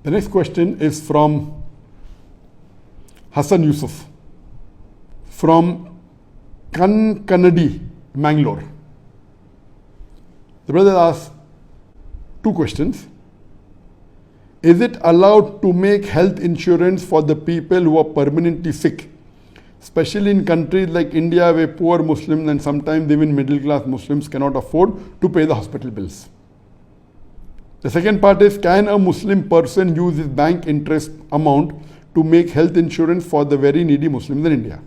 The next question is from Hassan Yusuf from Kannadi, Mangalore. The brother asks two questions. Is it allowed to make health insurance for the people who are permanently sick, especially in countries like India where poor Muslims and sometimes even middle class Muslims cannot afford to pay the hospital bills? The second part is, can a Muslim person use his bank interest amount to make health insurance for the very needy Muslims in India?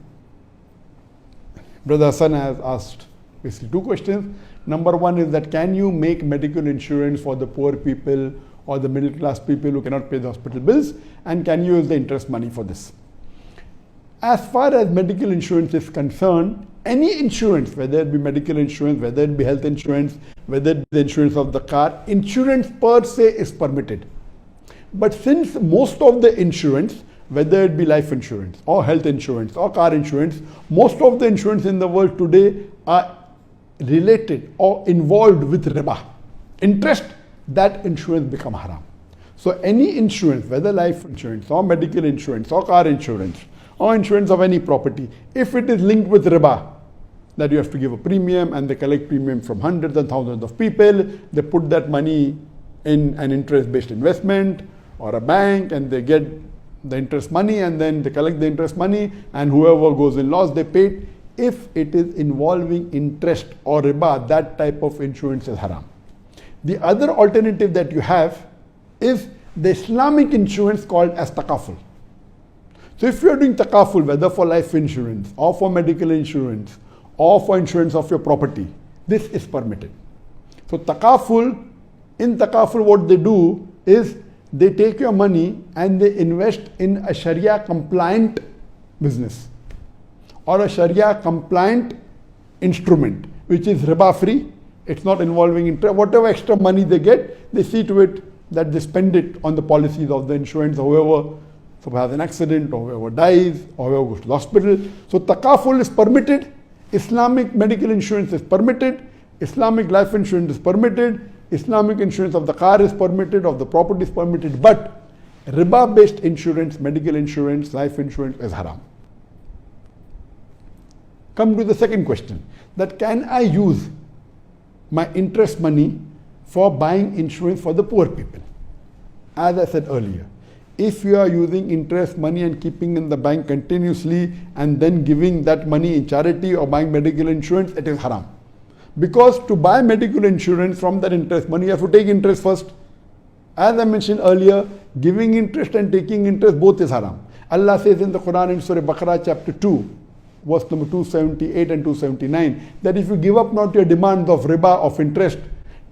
Brother Hassan has asked basically two questions. Number one is that can you make medical insurance for the poor people or the middle class people who cannot pay the hospital bills, and can you use the interest money for this? As far as medical insurance is concerned, any insurance, whether it be medical insurance, whether it be health insurance, whether it be the insurance of the car, insurance per se is permitted. But since most of the insurance, whether it be life insurance or health insurance or car insurance, most of the insurance in the world today are related or involved with riba, interest, that insurance become haram. So any insurance, whether life insurance or medical insurance or car insurance or insurance of any property, if it is linked with riba, that you have to give a premium and they collect premium from hundreds and thousands of people, they put that money in an interest-based investment or a bank and they get the interest money and then they collect the interest money and whoever goes in loss, they pay it. If it is involving interest or riba, that type of insurance is haram. The other alternative that you have is the Islamic insurance called as takaful. So if you are doing takaful, whether for life insurance or for medical insurance or for insurance of your property, this is permitted. So takaful, in takaful what they do is they take your money and they invest in a Sharia compliant business or a Sharia compliant instrument, which is riba free. It's not involving interest. Whatever extra money they get, they see to it that they spend it on the policies of the insurance, whoever has an accident or whoever dies or whoever goes to the hospital. So takaful is permitted, Islamic medical insurance is permitted, Islamic life insurance is permitted, Islamic insurance of the car is permitted, of the property is permitted, but riba based insurance, medical insurance, life insurance is haram. Come to the second question, that can I use my interest money for buying insurance for the poor people? As I said earlier, if you are using interest money and keeping in the bank continuously and then giving that money in charity or buying medical insurance, it is haram. Because to buy medical insurance from that interest money, you have to take interest first. As I mentioned earlier, giving interest and taking interest both is haram. Allah says in the Quran in Surah Baqarah chapter 2, verse number 278 and 279, that if you give up not your demands of riba, of interest,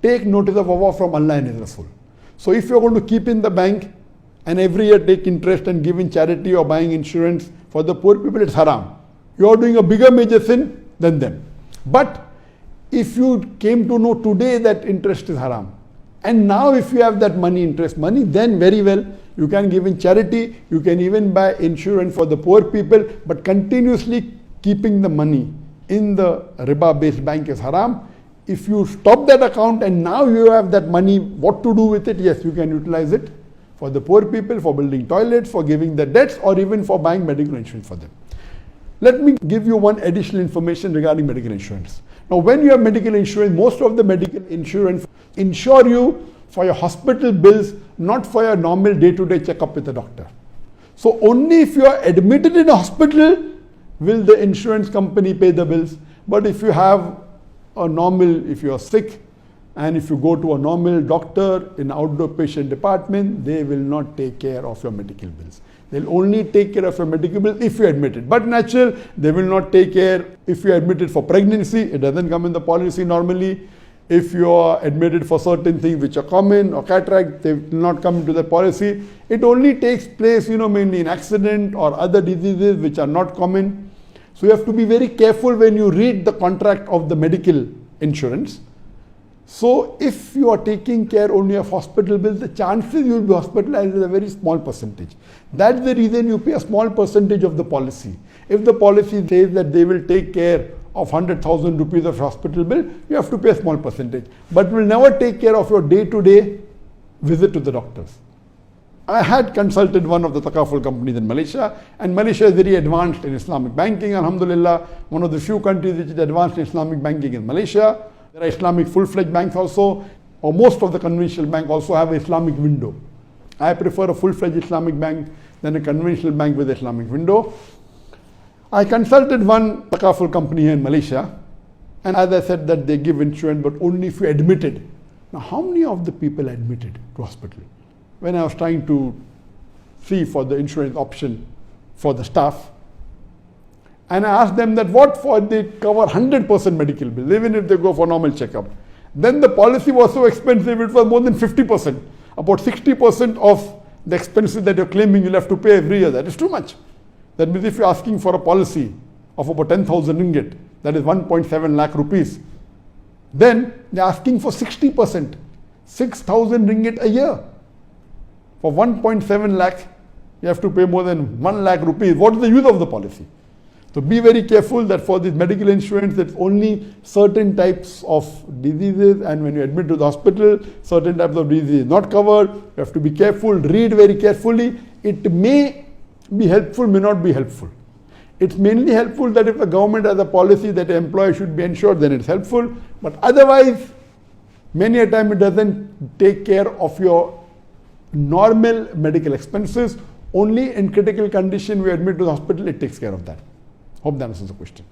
take notice of Allah from Allah and His Rasul. So if you're going to keep in the bank and every year take interest and give in charity or buying insurance for the poor people, it's haram. You're doing a bigger major sin than them. But if you came to know today that interest is haram, and now if you have that money, interest money, then very well, you can give in charity, you can even buy insurance for the poor people, but continuously keeping the money in the riba-based bank is haram. If you stop that account and now you have that money, what to do with it? Yes, you can utilize it for the poor people, for building toilets, for giving the debts, or even for buying medical insurance for them. Let me give you one additional information regarding medical insurance. Now, when you have medical insurance, most of the medical insurance insure you for your hospital bills, not for your normal day-to-day checkup with the doctor. So only if you are admitted in a hospital will the insurance company pay the bills. But if you have a normal, if you are sick and if you go to a normal doctor in outdoor patient department, they will not take care of your medical bills. They'll only take care of your medical bills if you are admitted. But natural, they will not take care if you are admitted for pregnancy. It doesn't come in the policy normally. If you are admitted for certain things which are common or cataract, they will not come into the policy. It only takes place, mainly in accident or other diseases which are not common. So you have to be very careful when you read the contract of the medical insurance. So if you are taking care only of hospital bills, the chances you will be hospitalized is a very small percentage. That's the reason you pay a small percentage of the policy. If the policy says that they will take care of 100,000 rupees of hospital bill, you have to pay a small percentage. But will never take care of your day-to-day visit to the doctors. I had consulted one of the Takaful companies in Malaysia, and Malaysia is very advanced in Islamic banking. Alhamdulillah, one of the few countries which is advanced in Islamic banking is Malaysia. There are Islamic full-fledged banks also, or most of the conventional banks also have an Islamic window. I prefer a full-fledged Islamic bank than a conventional bank with Islamic window. I consulted one Takaful company here in Malaysia, and as I said that they give insurance but only if you admitted. Now how many of the people admitted to hospital? When I was trying to see for the insurance option for the staff, and I asked them that what for they cover 100% medical bills, even if they go for normal checkup. Then the policy was so expensive, it was more than 50%. About 60% of the expenses that you're claiming you'll have to pay every year. That is too much. That means if you're asking for a policy of about 10,000 ringgit, that is 1.7 lakh rupees, then they're asking for 60%, 6,000 ringgit a year. For 1.7 lakh, you have to pay more than 1 lakh rupees. What is the use of the policy? So be very careful that for this medical insurance, it's only certain types of diseases, and when you admit to the hospital, certain types of diseases not covered. You have to be careful, read very carefully. It may be helpful, may not be helpful. It's mainly helpful that if the government has a policy that an employee should be insured, then it's helpful. But otherwise, many a time it doesn't take care of your normal medical expenses. Only in critical condition we admit to the hospital, it takes care of that. Hope that answers the question.